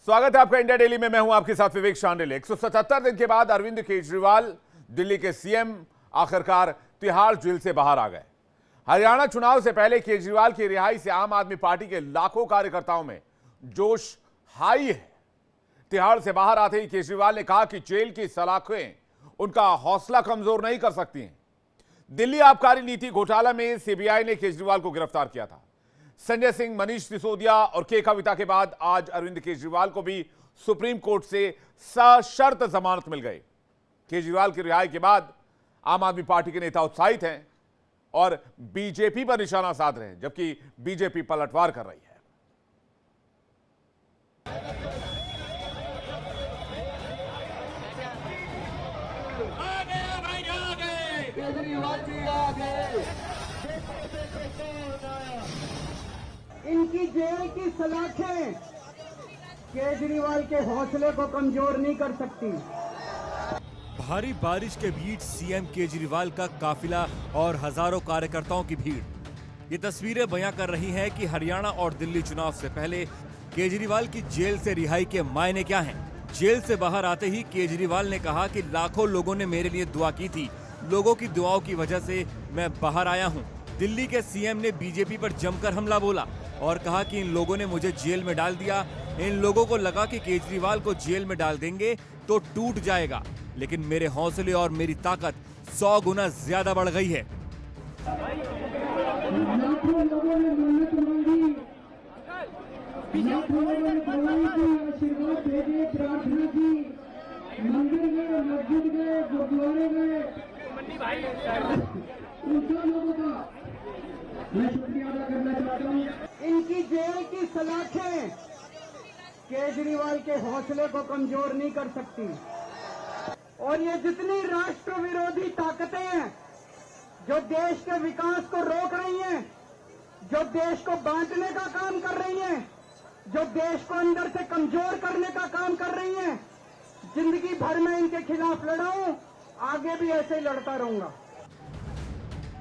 स्वागत है आपका इंडिया डेली में। मैं हूं आपके साथ विवेक शांडिल। 177 दिन के बाद अरविंद केजरीवाल दिल्ली के सीएम आखिरकार तिहाड़ जेल से बाहर आ गए। हरियाणा चुनाव से पहले केजरीवाल की रिहाई से आम आदमी पार्टी के लाखों कार्यकर्ताओं में जोश हाई है। तिहाड़ से बाहर आते ही केजरीवाल ने कहा कि जेल की सलाखें उनका हौसला कमजोर नहीं कर सकती हैं। दिल्ली आबकारी नीति घोटाला में सीबीआई ने केजरीवाल को गिरफ्तार किया था। संजय सिंह, मनीष सिसोदिया और के कविता के बाद आज अरविंद केजरीवाल को भी सुप्रीम कोर्ट से सशर्त जमानत मिल गई। केजरीवाल की रिहाई के बाद आम आदमी पार्टी के नेता उत्साहित हैं और बीजेपी पर निशाना साध रहे हैं, जबकि बीजेपी पलटवार कर रही है। केजरीवाल जी आ गए। इनकी जेल की सलाखें केजरीवाल के हौसले को कमजोर नहीं कर सकती। भारी बारिश के बीच सीएम केजरीवाल का काफिला और हजारों कार्यकर्ताओं की भीड़ ये तस्वीरें बयां कर रही हैं कि हरियाणा और दिल्ली चुनाव से पहले केजरीवाल की जेल से रिहाई के मायने क्या हैं। जेल से बाहर आते ही केजरीवाल ने कहा कि लाखों लोगों ने मेरे लिए दुआ की थी, लोगों की दुआओं की वजह से मैं बाहर आया हूं। दिल्ली के सीएम ने बीजेपी पर जमकर हमला बोला और कहा कि इन लोगों ने मुझे जेल में डाल दिया। इन लोगों को लगा कि केजरीवाल को जेल में डाल देंगे तो टूट जाएगा, लेकिन मेरे हौसले और मेरी ताकत 100 गुना ज्यादा बढ़ गई है। मैं शुक्रिया अदा करना चाहता हूँ। इनकी जेल की सलाखें केजरीवाल के हौसले को कमजोर नहीं कर सकती। और ये जितनी राष्ट्र विरोधी ताकतें हैं जो देश के विकास को रोक रही हैं, जो देश को बांटने का काम कर रही हैं, जो देश को अंदर से कमजोर करने का काम कर रही हैं, जिंदगी भर में इनके खिलाफ लड़ा हूं, आगे भी ऐसे ही लड़ता रहूंगा।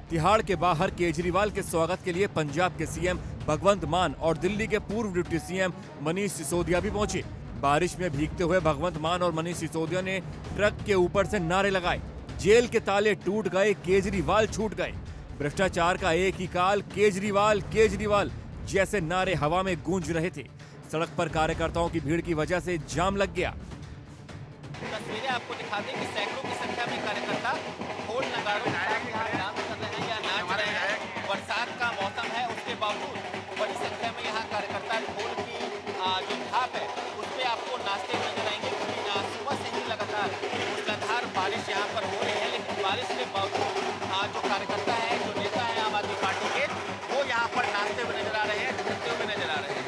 तिहाड़ के बाहर केजरीवाल के स्वागत के लिए पंजाब के सीएम भगवंत मान और दिल्ली के पूर्व डिप्टी सीएम मनीष सिसोदिया भी पहुंचे। बारिश में भीगते हुए भगवंत मान और मनीष सिसोदिया ने ट्रक के ऊपर से नारे लगाए। जेल के ताले टूट गए, केजरीवाल छूट गए, भ्रष्टाचार का एक ही काल, केजरीवाल केजरीवाल जैसे नारे हवा में गूंज रहे थे। सड़क पर कार्यकर्ताओं की भीड़ की वजह से जाम लग गया। तस्वीरें आपको दिखाते हैं कि सैकड़ों की संख्या में कार्यकर्ता ढोल नगाड़ों के साथ यहाँ डांस कर रहे हैं या नाच रहे हैं। बरसात का मौसम है, उसके बावजूद बड़ी संख्या में यहाँ कार्यकर्ता ढोल की जो थाप है उस पर आपको नाचते नजर आएंगे, क्योंकि सुबह से ही लगातार मूसलाधार बारिश यहाँ पर हो रही है। लेकिन बारिश के बावजूद जो कार्यकर्ता है, जो नेता है आम आदमी पार्टी के, वो यहाँ पर नाचते हुए नजर आ रहे हैं, झूमते हुए नजर आ रहे हैं।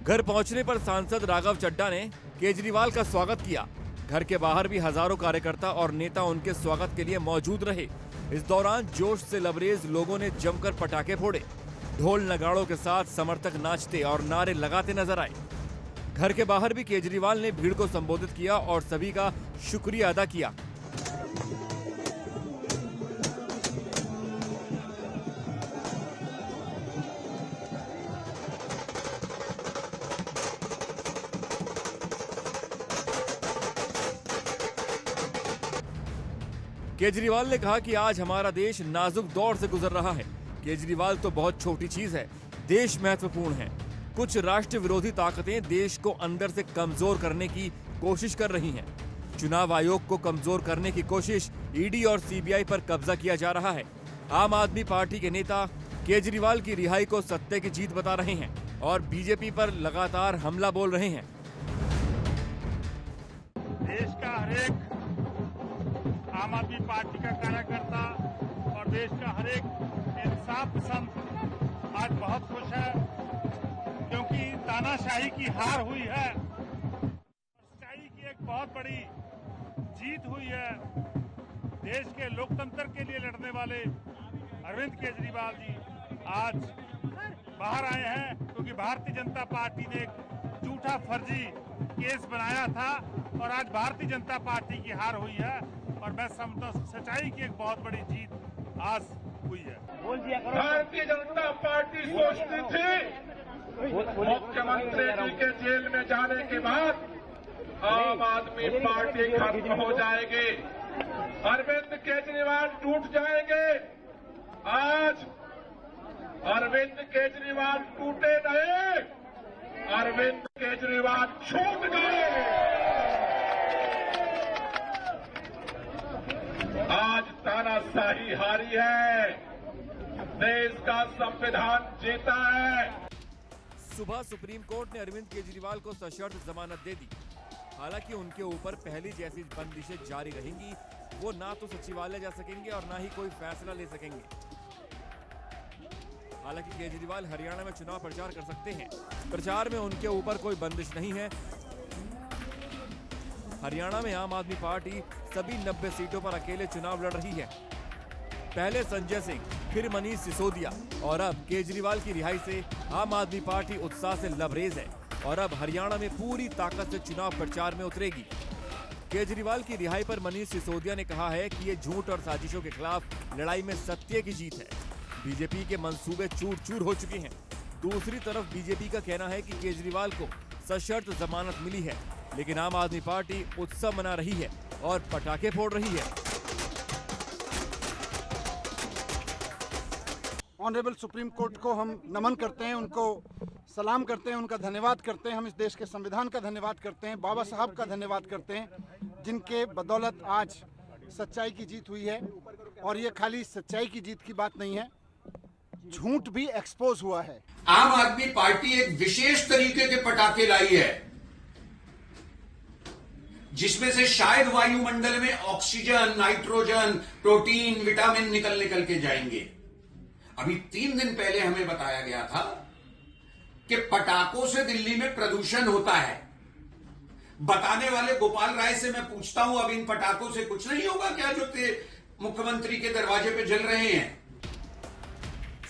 घर पहुंचने पर सांसद राघव चड्ढा ने केजरीवाल का स्वागत किया। घर के बाहर भी हजारों कार्यकर्ता और नेता उनके स्वागत के लिए मौजूद रहे। इस दौरान जोश से लबरेज लोगों ने जमकर पटाखे फोड़े। ढोल नगाड़ों के साथ समर्थक नाचते और नारे लगाते नजर आए। घर के बाहर भी केजरीवाल ने भीड़ को संबोधित किया और सभी का शुक्रिया अदा किया। केजरीवाल ने कहा कि आज हमारा देश नाजुक दौर से गुजर रहा है। केजरीवाल तो बहुत छोटी चीज है, देश महत्वपूर्ण है। कुछ राष्ट्र विरोधी ताकतें देश को अंदर से कमजोर करने की कोशिश कर रही हैं। चुनाव आयोग को कमजोर करने की कोशिश ईडी और सीबीआई पर कब्जा किया जा रहा है। आम आदमी पार्टी के नेता केजरीवाल की रिहाई को सत्य की जीत बता रहे हैं और बीजेपी पर लगातार हमला बोल रहे हैं। देश का हरेक आम आदमी पार्टी का कार्यकर्ता और देश का हरेक इंसाफ पसंद आज बहुत खुश है, क्योंकि तानाशाही की हार हुई है, सच्चाई की एक बहुत बड़ी जीत हुई है। देश के लोकतंत्र के लिए लड़ने वाले अरविंद केजरीवाल जी आज बाहर आए हैं, क्योंकि भारतीय जनता पार्टी ने एक झूठा फर्जी केस बनाया था और आज भारतीय जनता पार्टी की हार हुई है। और मैं समझता हूं सच्चाई की एक बहुत बड़ी जीत आज हुई है। भारतीय जनता पार्टी सोचती थी मुख्यमंत्री जी के जेल में जाने के बाद आम आदमी पार्टी खत्म हो जाएगी, अरविंद केजरीवाल टूट जाएंगे। आज अरविंद केजरीवाल टूटे नहीं, अरविंद केजरीवाल छूट गए। आज तानाशाही हारी है, देश का संविधान जीता है। सुबह सुप्रीम कोर्ट ने अरविंद केजरीवाल को सशर्त जमानत दे दी। हालांकि उनके ऊपर पहली जैसी बंदिशें जारी रहेंगी। वो ना तो सचिवालय जा सकेंगे और ना ही कोई फैसला ले सकेंगे। हालांकि केजरीवाल हरियाणा में चुनाव प्रचार कर सकते हैं। प्रचार में उनके ऊपर कोई बंदिश नहीं है। हरियाणा में आम आदमी पार्टी सभी 90 सीटों पर अकेले चुनाव लड़ रही है। पहले संजय सिंह, फिर मनीष सिसोदिया और अब केजरीवाल की रिहाई से आम आदमी पार्टी उत्साह से लबरेज है और अब हरियाणा में पूरी ताकत से चुनाव प्रचार में उतरेगी। केजरीवाल की रिहाई पर मनीष सिसोदिया ने कहा है कि ये झूठ और साजिशों के खिलाफ लड़ाई में सत्य की जीत है। बीजेपी के मंसूबे चूर चूर हो चुके हैं। दूसरी तरफ बीजेपी का कहना है कि केजरीवाल को सशर्त जमानत मिली है, लेकिन आम आदमी पार्टी उत्सव मना रही है और पटाखे फोड़ रही है। ऑनरेबल सुप्रीम कोर्ट को हम नमन करते हैं, उनको सलाम करते हैं, उनका धन्यवाद करते हैं। हम इस देश के संविधान का धन्यवाद करते हैं, बाबा साहब का धन्यवाद करते हैं, जिनके बदौलत आज सच्चाई की जीत हुई है। और ये खाली सच्चाई की जीत की बात नहीं है, झूठ भी एक्सपोज हुआ है। आम आदमी पार्टी एक विशेष तरीके के पटाखे लाई है, जिसमें से शायद वायुमंडल में ऑक्सीजन, नाइट्रोजन, प्रोटीन, विटामिन निकल के जाएंगे। अभी 3 दिन पहले हमें बताया गया था कि पटाखों से दिल्ली में प्रदूषण होता है। बताने वाले गोपाल राय से मैं पूछता हूं, अब इन पटाखों से कुछ नहीं होगा क्या जो मुख्यमंत्री के दरवाजे पे जल रहे हैं?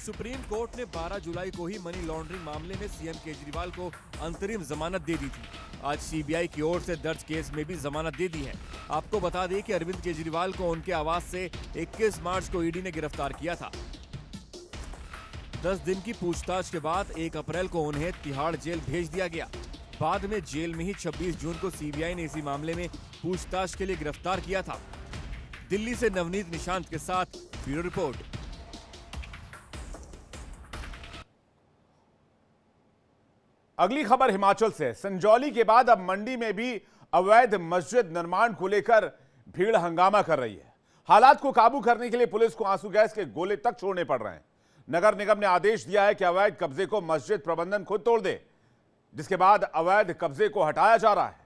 सुप्रीम कोर्ट ने 12 जुलाई को ही मनी लॉन्ड्रिंग मामले में सीएम केजरीवाल को अंतरिम जमानत दे दी थी। आज सीबीआई की ओर से दर्ज केस में भी जमानत दे दी है। आपको बता दें कि अरविंद केजरीवाल को उनके आवास से 21 मार्च को ईडी ने गिरफ्तार किया था। 10 दिन की पूछताछ के बाद 1 अप्रैल को उन्हें तिहाड़ जेल भेज दिया गया। बाद में जेल में ही 26 जून को सीबीआई ने इसी मामले में पूछताछ के लिए गिरफ्तार किया था। दिल्ली से नवनीत निशांत के साथ ब्यूरो रिपोर्ट। अगली खबर हिमाचल से। संजौली के बाद अब मंडी में भी अवैध मस्जिद निर्माण को लेकर भीड़ हंगामा कर रही है। हालात को काबू करने के लिए पुलिस को आंसू गैस के गोले तक छोड़ने पड़ रहे हैं। नगर निगम ने आदेश दिया है कि अवैध कब्जे को मस्जिद प्रबंधन खुद तोड़ दे, जिसके बाद अवैध कब्जे को हटाया जा रहा है।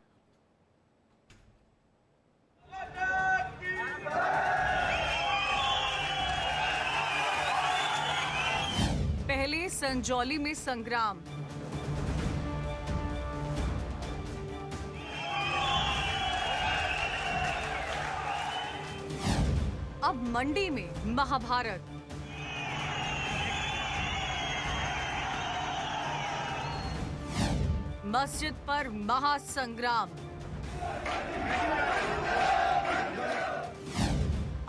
पहले संजौली में संग्राम, अब मंडी में महाभारत। मस्जिद पर महासंग्राम।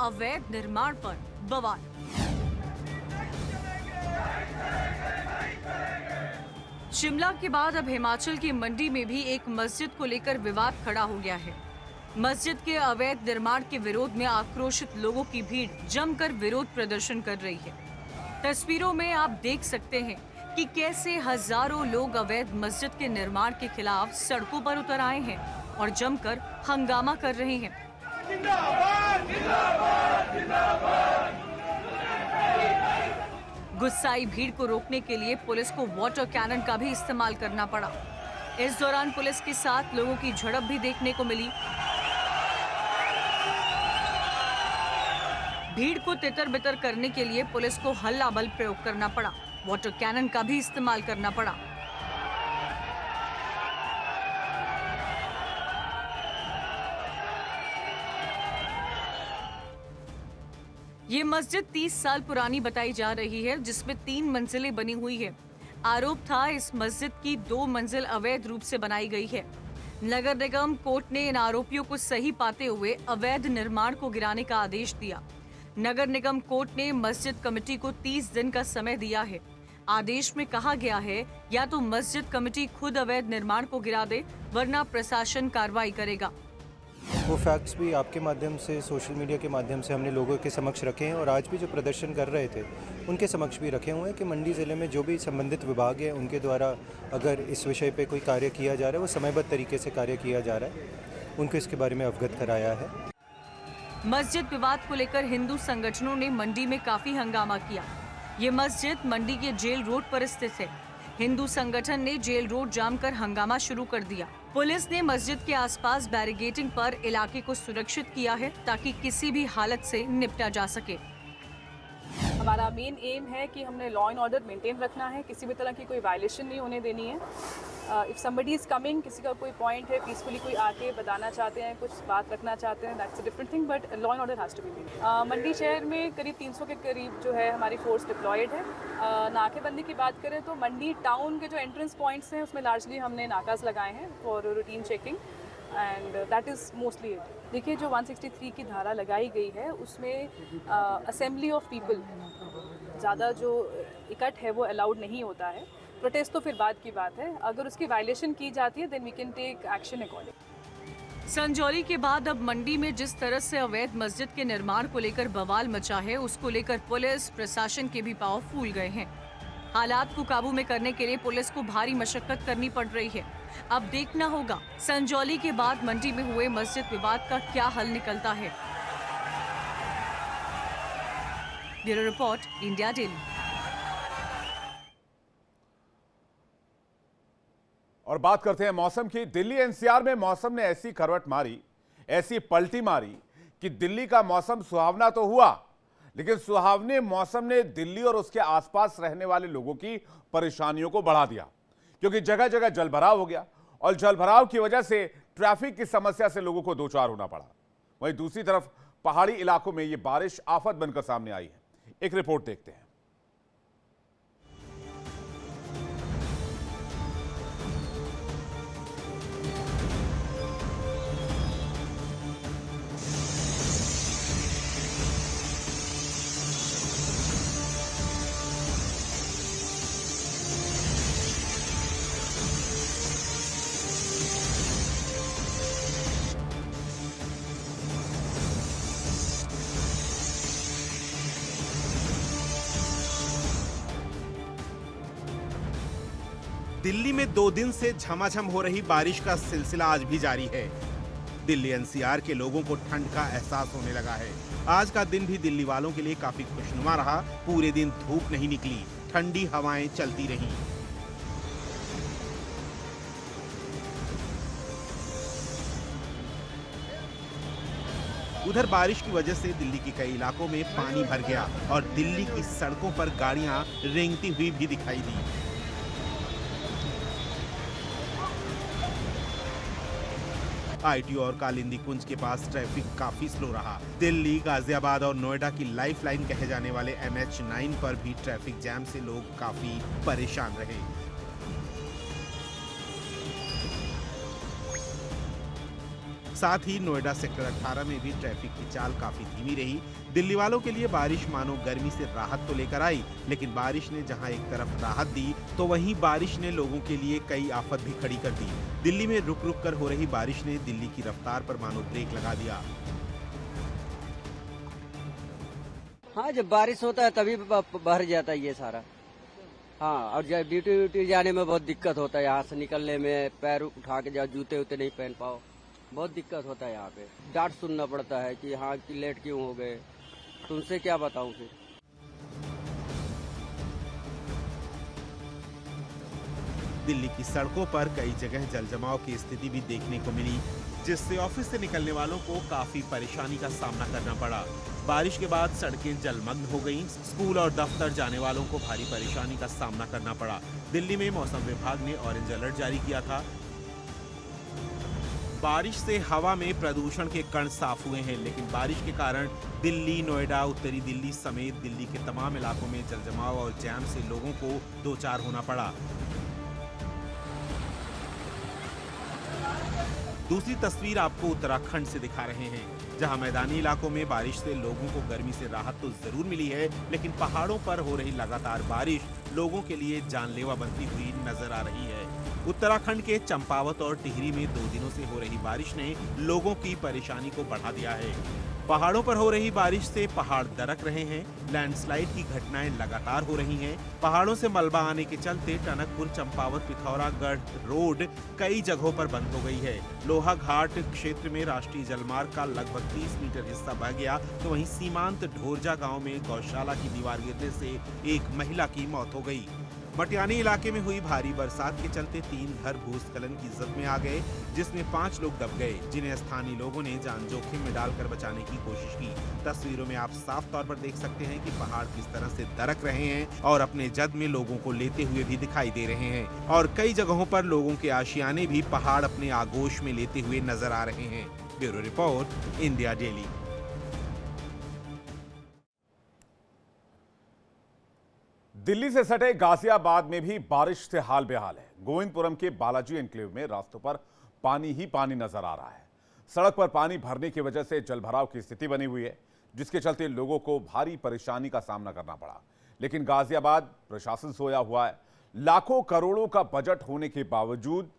अवैध निर्माण पर बवाल। शिमला के बाद अब हिमाचल की मंडी में भी एक मस्जिद को लेकर विवाद खड़ा हो गया है। मस्जिद के अवैध निर्माण के विरोध में आक्रोशित लोगों की भीड़ जमकर विरोध प्रदर्शन कर रही है। तस्वीरों में आप देख सकते हैं कि कैसे हजारों लोग अवैध मस्जिद के निर्माण के खिलाफ सड़कों पर उतर आए हैं और जमकर हंगामा कर रहे हैं। जिंदाबाद, जिंदाबाद, जिंदाबाद। गुस्साई भीड़ को रोकने के लिए पुलिस को वाटर कैनन का भी इस्तेमाल करना पड़ा। इस दौरान पुलिस के साथ लोगों की झड़प भी देखने को मिली। भीड़ को तितर-बितर करने के लिए पुलिस को हल्ला बल प्रयोग करना पड़ा। वाटर कैनन का भी इस्तेमाल करना पड़ा। ये मस्जिद 30 साल पुरानी बताई जा रही है, जिसमें 3 मंजिलें बनी हुई है। आरोप था इस मस्जिद की 2 मंजिल अवैध रूप से बनाई गई है। नगर निगम कोर्ट ने इन आरोपियों को सही पाते हुए अवैध निर्माण को गिराने का आदेश दिया। नगर निगम कोर्ट ने मस्जिद कमेटी को 30 दिन का समय दिया है। आदेश में कहा गया है या तो मस्जिद कमेटी खुद अवैध निर्माण को गिरा दे, वरना प्रशासन कार्रवाई करेगा। वो फैक्ट्स भी आपके माध्यम से, सोशल मीडिया के माध्यम से हमने लोगों के समक्ष रखे हैं और आज भी जो प्रदर्शन कर रहे थे उनके समक्ष भी रखे हुए हैं कि मंडी ज़िले में जो भी संबंधित विभाग है उनके द्वारा अगर इस विषय पे कोई कार्य किया जा रहा है, वो समयबद्ध तरीके से कार्य किया जा रहा है, उनको इसके बारे में अवगत कराया है। मस्जिद विवाद को लेकर हिंदू संगठनों ने मंडी में काफी हंगामा किया। ये मस्जिद मंडी के जेल रोड पर स्थित है। हिंदू संगठन ने जेल रोड जाम कर हंगामा शुरू कर दिया। पुलिस ने मस्जिद के आसपास बैरिकेडिंग पर इलाके को सुरक्षित किया है ताकि किसी भी हालत से निपटा जा सके। हमारा मेन एम है कि हमने लॉ एंड ऑर्डर मेंटेन रखना है, किसी भी तरह की कोई वायलेशन नहीं होने देनी है। इफ़ समबडी इज़ कमिंग, किसी का कोई पॉइंट है, पीसफुली कोई आके बताना चाहते हैं, कुछ बात रखना चाहते हैं, that's a different thing, but law and order has to be maintain. Mandi शहर में करीब 300 के करीब जो है हमारी फोर्स डिप्लॉयड है। नाकेबंदी की बात करें तो मंडी टाउन के जो एंट्रेंस पॉइंट्स हैं उसमें लार्जली हमने नाकाज लगाए हैं for routine checking and that is mostly it. देखिए, जो 163 की धारा लगाई गई है उसमें असेंबली ऑफ पीपल, ज़्यादा जो इकट्ठ है वो अलाउड नहीं होता है। प्रोटेस्ट तो फिर बाद की बात है, अगर उसकी वायलेशन की जाती है then we can take action according. Sanjauli के बाद अब मंडी में जिस तरह से अवैध मस्जिद के निर्माण को लेकर बवाल मचा है, उसको लेकर पुलिस प्रशासन के भी पांव फूल गए हैं। हालात को काबू में करने के लिए पुलिस को भारी मशक्कत करनी पड़ रही है। अब देखना होगा संजौली के बाद मंडी में हुए मस्जिद विवाद का क्या हल निकलता है। Bureau report, India daily. और बात करते हैं मौसम की। दिल्ली एनसीआर में मौसम ने ऐसी करवट मारी, ऐसी पलटी मारी कि दिल्ली का मौसम सुहावना तो हुआ, लेकिन सुहावने मौसम ने दिल्ली और उसके आसपास रहने वाले लोगों की परेशानियों को बढ़ा दिया, क्योंकि जगह जगह जलभराव हो गया और जलभराव की वजह से ट्रैफिक की समस्या से लोगों को दो चार होना पड़ा। वहीं दूसरी तरफ पहाड़ी इलाकों में यह बारिश आफत बनकर सामने आई है। एक रिपोर्ट देखते हैं। दिल्ली में 2 दिन से झमाझम हो रही बारिश का सिलसिला आज भी जारी है। दिल्ली एनसीआर के लोगों को ठंड का एहसास होने लगा है। आज का दिन भी दिल्ली वालों के लिए काफी खुशनुमा रहा। पूरे दिन धूप नहीं निकली, ठंडी हवाएं चलती रहीं। उधर बारिश की वजह से दिल्ली के कई इलाकों में पानी भर गया और दिल्ली की सड़कों पर गाड़ियां रेंगती हुई भी दिखाई दी। आईटी और कालिंदी कुंज के पास ट्रैफिक काफी स्लो रहा। दिल्ली, गाजियाबाद और नोएडा की लाइफलाइन कहे जाने वाले MH9 पर भी ट्रैफिक जैम से लोग काफी परेशान रहे। साथ ही नोएडा सेक्टर 18 में भी ट्रैफिक की चाल काफी धीमी रही। दिल्ली वालों के लिए बारिश मानो गर्मी से राहत तो लेकर आई, लेकिन बारिश ने जहां एक तरफ राहत दी तो वहीं बारिश ने लोगों के लिए कई आफत भी खड़ी कर दी। दिल्ली में रुक रुक कर हो रही बारिश ने दिल्ली की रफ्तार पर मानो ब्रेक लगा दिया। हाँ, जब बारिश होता है तभी भर जाता है ये सारा। हाँ, और जब ड्यूटी जाने में बहुत दिक्कत होता है, यहाँ से निकलने में पैर उठा के जाओ, जूते उते नहीं पहन पाओ, बहुत दिक्कत होता है। यहाँ पे डांट सुनना पड़ता है कि हाँ कि लेट क्यों हो गए, तुमसे क्या बताऊं फिर। दिल्ली की सड़कों पर कई जगह जलजमाव की स्थिति भी देखने को मिली, जिससे ऑफिस से निकलने वालों को काफी परेशानी का सामना करना पड़ा। बारिश के बाद सड़कें जलमग्न हो गईं। स्कूल और दफ्तर जाने वालों को भारी परेशानी का सामना करना पड़ा। दिल्ली में मौसम विभाग ने ऑरेंज अलर्ट जारी किया था। बारिश से हवा में प्रदूषण के कण साफ हुए हैं, लेकिन बारिश के कारण दिल्ली, नोएडा, उत्तरी दिल्ली समेत दिल्ली के तमाम इलाकों में जलजमाव और जैम से लोगों को दो चार होना पड़ा। दूसरी तस्वीर आपको उत्तराखंड से दिखा रहे हैं, जहां मैदानी इलाकों में बारिश से लोगों को गर्मी से राहत तो जरूर मिली है, लेकिन पहाड़ों पर हो रही लगातार बारिश लोगों के लिए जानलेवा बनती हुई नजर आ रही है। उत्तराखंड के चंपावत और टिहरी में 2 दिनों से हो रही बारिश ने लोगों की परेशानी को बढ़ा दिया है। पहाड़ों पर हो रही बारिश से पहाड़ दरक रहे हैं, लैंडस्लाइड की घटनाएं लगातार हो रही हैं। पहाड़ों से मलबा आने के चलते टनकपुर चंपावत पिथौरागढ़ रोड कई जगहों पर बंद हो गई है। लोहा घाट क्षेत्र में राष्ट्रीय जलमार्ग का लगभग 30 मीटर हिस्सा बह गया, तो वहीं सीमांत ढोरजा गांव में गौशाला की दीवार गिरने से एक महिला की मौत हो गई। मटियानी इलाके में हुई भारी बरसात के चलते 3 घर भूस्खलन की जद में आ गए, जिसमें 5 लोग दब गए, जिन्हें स्थानीय लोगों ने जान जोखिम में डालकर बचाने की कोशिश की। तस्वीरों में आप साफ तौर पर देख सकते हैं कि पहाड़ किस तरह से दरक रहे हैं और अपने जद में लोगों को लेते हुए भी दिखाई दे रहे हैं, और कई जगहों पर लोगों के आशियाने भी पहाड़ अपने आगोश में लेते हुए नजर आ रहे हैं। Bureau report, India daily. Delhi से सटे गाजियाबाद में भी बारिश से हाल बेहाल है। गोविंदपुरम के बालाजी एन्क्लेव में रास्तों पर पानी ही पानी नजर आ रहा है। सड़क पर पानी भरने की वजह से जलभराव की स्थिति बनी हुई है, जिसके चलते लोगों को भारी परेशानी का सामना करना पड़ा। लेकिन गाजियाबाद प्रशासन सोया हुआ है। लाखों करोड़ों का बजट होने के बावजूद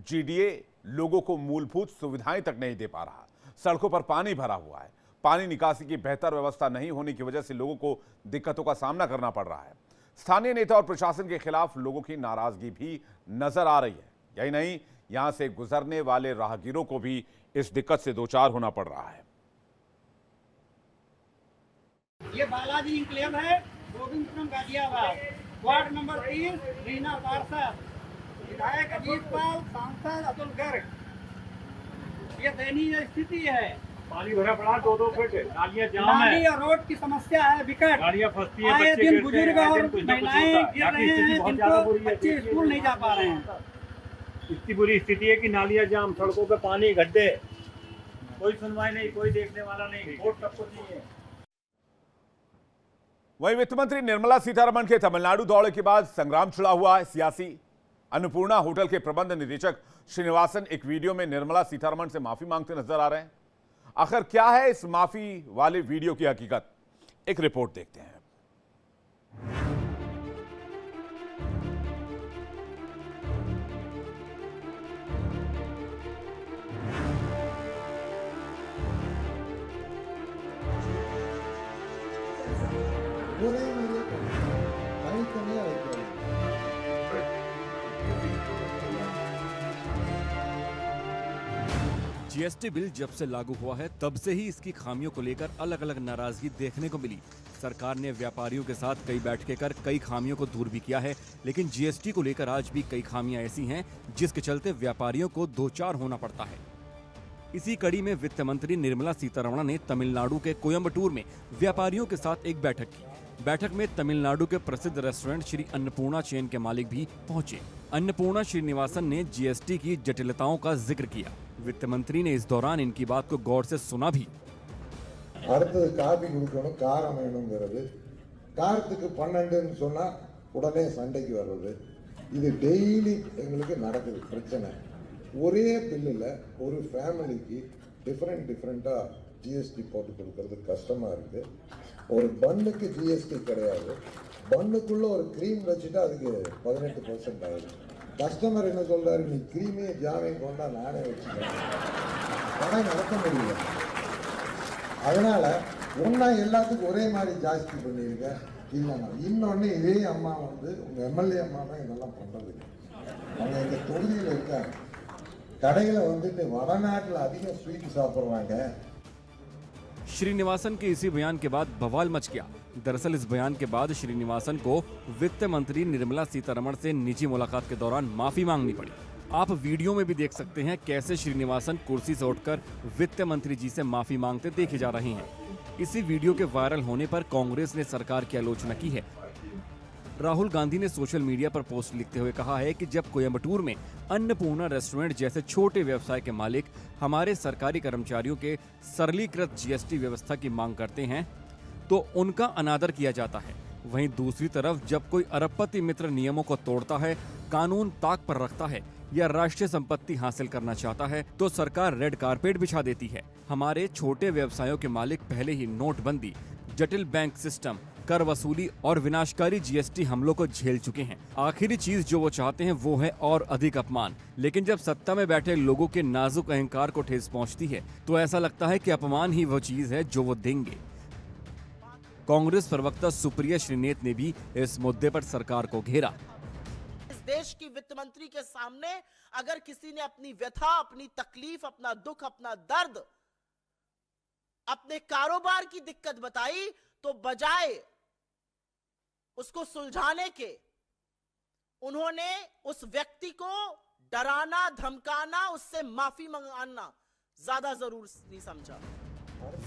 जीडीए लोगों को मूलभूत सुविधाएं तक नहीं दे पा रहा। सड़कों पर पानी भरा हुआ है। पानी निकासी की बेहतर व्यवस्था नहीं होने की वजह से लोगों को दिक्कतों का सामना करना पड़ रहा है। स्थानीय नेता और प्रशासन के खिलाफ लोगों की नाराजगी भी नजर आ रही है। यही नहीं, यहां से गुजरने वाले राहगीरों को भी इस दिक्कत से दो चार होना पड़ रहा है। ये बालाजी एन्क्लेव है, गोविंदपुरम गाजियाबाद, वार्ड नंबर 30, रीना पार्षद, विधायक अजीत पाल, सांसद अतुल गर्ग। ये दयनीय स्थिति है। पानी भरा पड़ा 2-2 फुट, नालियां जाम है, नाली और रोड की समस्या है विकट। गाड़ियां फंसती है, आए बच्चे दिन बुजुर्ग और महिलाएं गिर रहे हैं, जिनको बच्चे स्कूल नहीं जा पा रहे हैं। इतनी बुरी स्थिति है कि नालियां जाम, सड़कों पे पानी, गड्ढे, कोई सुनवाई नहीं, कोई देखने वाला नहीं, वोट तक कुछ नहीं है। वहीं वित्त मंत्री निर्मला सीतारमण के तमिलनाडु दौरे के बाद संग्राम छिड़ा हुआ है सियासी। अन्नपूर्णा होटल के प्रबंध निदेशक श्रीनिवासन एक वीडियो में निर्मला सीतारमण से माफी मांगते नजर आ रहे हैं। आखिर क्या है इस माफी वाले वीडियो की हकीकत, एक रिपोर्ट देखते हैं। जीएसटी बिल जब से लागू हुआ है तब से ही इसकी खामियों को लेकर अलग अलग नाराजगी देखने को मिली। सरकार ने व्यापारियों के साथ कई बैठकें कर कई खामियों को दूर भी किया है, लेकिन जीएसटी को लेकर आज भी कई खामियां ऐसी हैं जिसके चलते व्यापारियों को दो चार होना पड़ता है। इसी कड़ी में वित्त मंत्री निर्मला सीतारमण ने तमिलनाडु के कोयम्बटूर में व्यापारियों के साथ एक बैठक की। बैठक में तमिलनाडु के प्रसिद्ध रेस्टोरेंट श्री अन्नपूर्णा चेन के मालिक भी पहुंचे। अन्नपूर्णा श्रीनिवासन ने जीएसटी की जटिलताओं का जिक्र किया। वित्त मंत्री ने इस दौरान इनकी बात को गौर से सुना भी। அடுத்தது காபி குடிக்கணும், காரம் வேணுங்கிறது, காரத்துக்கு 12ன்னு சொன்னா உடனே சண்டைக்கு வர்றது, இது டெய்லி எங்களுக்கு நடக்குது பிரச்சனை. ஒரே பில்லுல ஒரு ஃபேமிலிக்கு டிஃபரெண்டா ஜிஎஸ்டி போட்டு கொடுக்கறது கஷ்டமா இருக்கு. ஒரு பன்னுக்கு ஜிஎஸ்டி கிடையாது, பன்னுக்குள்ள ஒரு க்ரீம் வச்சுட்டா அதுக்கு 18% ஆயிடும். கஸ்டமர் என்ன சொல்றாரு, நீ க்ரீமே ஜாமையும் கொண்டா நானே வச்சுக்கிறேன், கடை நடத்த முடியல. அதனால ஒன்னா எல்லாத்துக்கும் ஒரே மாதிரி ஜாஸ்தி பண்ணிருங்க. இல்லைன்னா இன்னொன்னு இதே அம்மா வந்து உங்க எம்எல்ஏ அம்மா தான் இதெல்லாம் பண்றது. அவங்க எங்க தொகுதியில் இருக்காங்க, கடையில வந்துட்டு வடநாட்டில் அதிக ஸ்வீட் சாப்பிட்றாங்க। श्रीनिवासन के इसी बयान के बाद बवाल मच गया। दरअसल इस बयान के बाद श्रीनिवासन को वित्त मंत्री निर्मला सीतारमण से निजी मुलाकात के दौरान माफी मांगनी पड़ी। आप वीडियो में भी देख सकते हैं कैसे श्रीनिवासन कुर्सी से उठकर वित्त मंत्री जी से माफी मांगते देखे जा रहे हैं। इसी वीडियो के वायरल होने पर कांग्रेस ने सरकार की आलोचना की है। राहुल गांधी ने सोशल मीडिया पर पोस्ट लिखते हुए कहा है कि जब कोयम्बटूर में अन्नपूर्णा रेस्टोरेंट जैसे छोटे व्यवसाय के मालिक हमारे सरकारी कर्मचारियों के सरलीकृत जीएसटी व्यवस्था की मांग करते हैं तो उनका अनादर किया जाता है। वहीं दूसरी तरफ जब कोई अरबपति मित्र नियमों को तोड़ता है, कानून ताक पर रखता है, या राष्ट्रीय संपत्ति हासिल करना चाहता है तो सरकार रेड कारपेट बिछा देती है। हमारे छोटे व्यवसायों के मालिक पहले ही नोटबंदी, जटिल बैंक सिस्टम, कर वसूली और विनाशकारी जीएसटी हमलों को झेल चुके हैं। आखिरी चीज जो वो चाहते हैं वो है और अधिक अपमान। लेकिन जब सत्ता में बैठे लोगों के नाजुक अहंकार को ठेस पहुंचती है तो ऐसा लगता है कि अपमान ही वो चीज है जो वो देंगे। कांग्रेस प्रवक्ता सुप्रिया श्रीनेत ने भी इस मुद्दे पर सरकार को घेरा। इस देश की वित्त मंत्री के सामने अगर किसी ने अपनी व्यथा, अपनी तकलीफ, अपना दुख, अपना दर्द, अपने कारोबार की दिक्कत बताई तो बजाय उसको सुलझाने के उन्होंने उस व्यक्ति को डराना, धमकाना, उससे माफी मंगाना ज्यादा जरूरी समझा।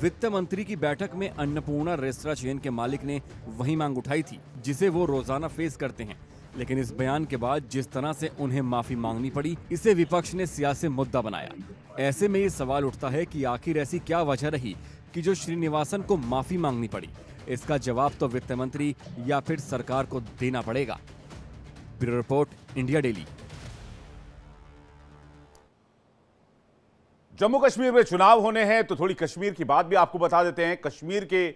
वित्त मंत्री की बैठक में अन्नपूर्णा रेस्तरां चेन के मालिक ने वही मांग उठाई थी जिसे वो रोजाना फेस करते हैं। लेकिन इस बयान के बाद जिस तरह से उन्हें माफी मांगनी पड़ी, इसे विपक्ष ने सियासी मुद्दा बनाया। ऐसे में ये सवाल उठता है कि आखिर ऐसी क्या वजह रही कि जो श्रीनिवासन को माफी मांगनी पड़ी। इसका जवाब तो वित्त मंत्री या फिर सरकार को देना पड़ेगा। Bureau report, India daily. Jammu Kashmir में चुनाव होने हैं तो थोड़ी कश्मीर की बात भी आपको बता देते हैं। कश्मीर के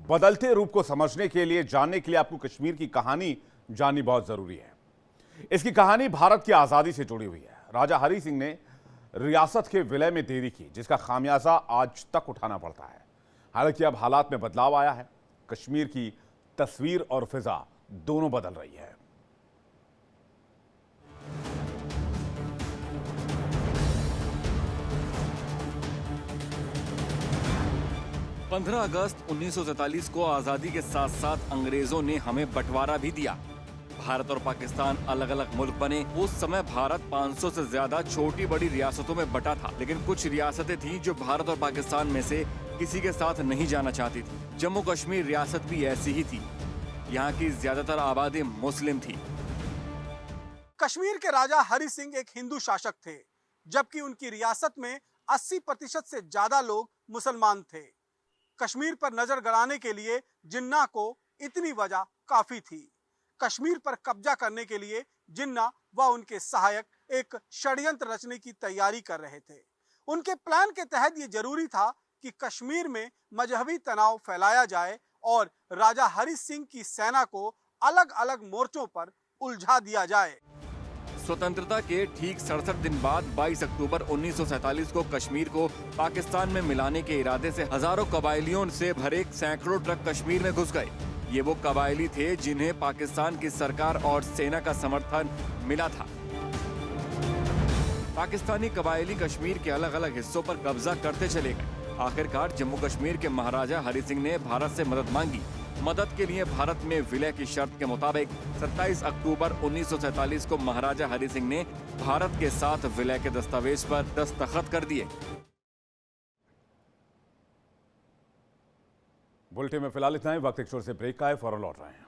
बदलते रूप को समझने के लिए, जानने के लिए आपको कश्मीर की कहानी जाननी बहुत जरूरी है। इसकी कहानी भारत की आजादी से जुड़ी हुई है। राजा हरि सिंह ने रियासत के विलय में देरी की, जिसका खामियाजा आज तक उठाना पड़ता है। हालांकि अब हालात में बदलाव आया है। कश्मीर की तस्वीर और फिजा दोनों बदल रही है। पंद्रह अगस्त 1947 को आजादी के साथ साथ अंग्रेजों ने हमें बंटवारा भी दिया। भारत और पाकिस्तान अलग अलग मुल्क बने। उस समय भारत 500 से ज्यादा छोटी बड़ी रियासतों में बटा था, लेकिन कुछ रियासतें थीं जो भारत और पाकिस्तान में से किसी के साथ नहीं जाना चाहती थी। जम्मू कश्मीर रियासत भी ऐसी ही थी। यहाँ की ज्यादातर आबादी मुस्लिम थी। कश्मीर के राजा हरि सिंह एक हिंदू शासक थे, जबकि उनकी रियासत में 80% से ज्यादा लोग मुसलमान थे। कश्मीर पर नजर गड़ाने के लिए जिन्ना को इतनी वजह काफी थी। कश्मीर पर कब्जा करने के लिए जिन्ना व उनके सहायक एक षड्यंत्र रचने की तैयारी कर रहे थे। उनके प्लान के तहत ये जरूरी था कि कश्मीर में मजहबी तनाव फैलाया जाए और राजा हरि सिंह की सेना को अलग अलग मोर्चों पर उलझा दिया जाए। स्वतंत्रता के ठीक 67 दिन बाद 22 अक्टूबर 1947 को कश्मीर को पाकिस्तान में मिलाने के इरादे से हजारों कबायलियों से भरे सैकड़ों ट्रक कश्मीर में घुस गए। ये वो कबायली थे जिन्हें पाकिस्तान की सरकार और सेना का समर्थन मिला था। पाकिस्तानी कबायली कश्मीर के अलग अलग हिस्सों पर कब्जा करते चले गए। आखिरकार जम्मू कश्मीर के महाराजा हरि सिंह ने भारत से मदद मांगी। मदद के लिए भारत में विलय की शर्त के मुताबिक 27 अक्टूबर 1947 को महाराजा हरि सिंह ने भारत के साथ विलय के दस्तावेज पर दस्तखत कर दिए। बुलेटिन में फिलहाल इतना ही। वक्त एक छोटे से ब्रेक का है, फौरन लौट रहे हैं।